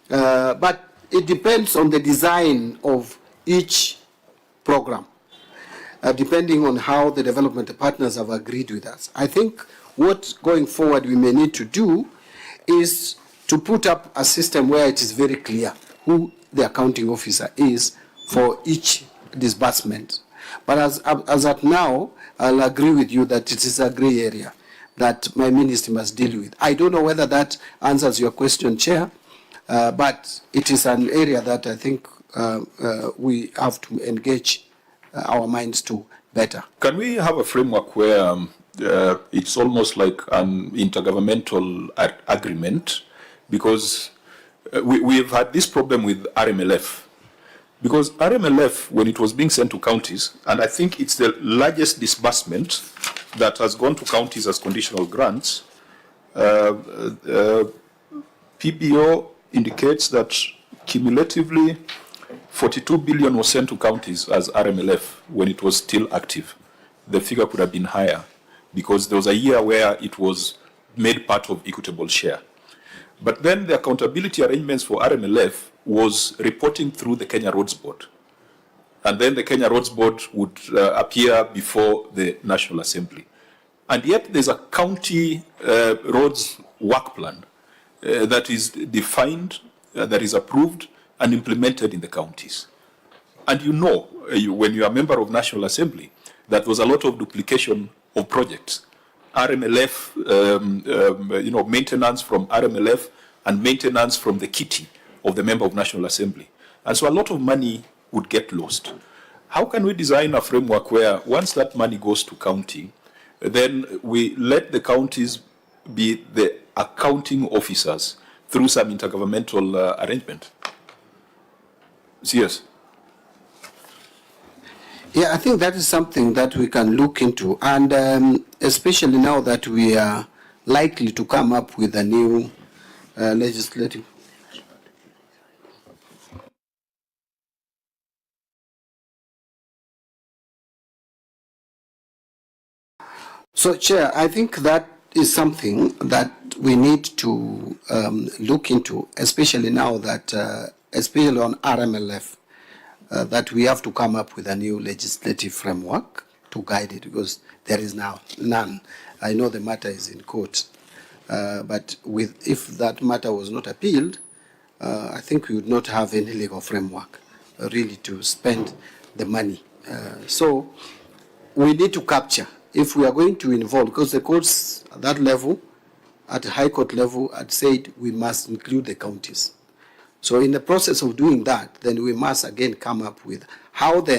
But it depends on the design of each program, depending on how the development partners have agreed with us. I think what going forward we may need to do is to put up a system where it is very clear who the accounting officer is for each disbursement. But as at now, I'll agree with you that it is a gray area that my ministry must deal with. I don't know whether that answers your question, Chair, but it is an area that I think we have to engage our minds to better. Can we have a framework where it's almost like an intergovernmental agreement? Because we've had this problem with RMLF. Because RMLF, when it was being sent to counties, and I think it's the largest disbursement that has gone to counties as conditional grants, PBO indicates that cumulatively 42 billion was sent to counties as RMLF when it was still active. The figure could have been higher because there was a year where it was made part of equitable share. But then the accountability arrangements for RMLF was reporting through the Kenya Roads Board. And then the Kenya Roads Board would appear before the National Assembly. And yet there's a county roads work plan that is defined, that is approved and implemented in the counties. And you know, when you are a member of National Assembly, that was a lot of duplication of projects. RMLF, maintenance from RMLF and maintenance from the kitty of the member of National Assembly. And so a lot of money would get lost. How can we design a framework where once that money goes to county, then we let the counties be the accounting officers through some intergovernmental arrangement? Yes. Yeah, I think that is something that we can look into, and especially now that we are likely to come up with a new legislative. So, Chair, I think that is something that we need to look into, especially now that, especially on RMLF, that we have to come up with a new legislative framework to guide it, because there is now none. I know the matter is in court, but if that matter was not appealed, I think we would not have any legal framework really to spend the money. So we need to capture, if we are going to involve, because the courts at that level, at the High Court level, had said we must include the counties. So in the process of doing that, then we must again come up with how then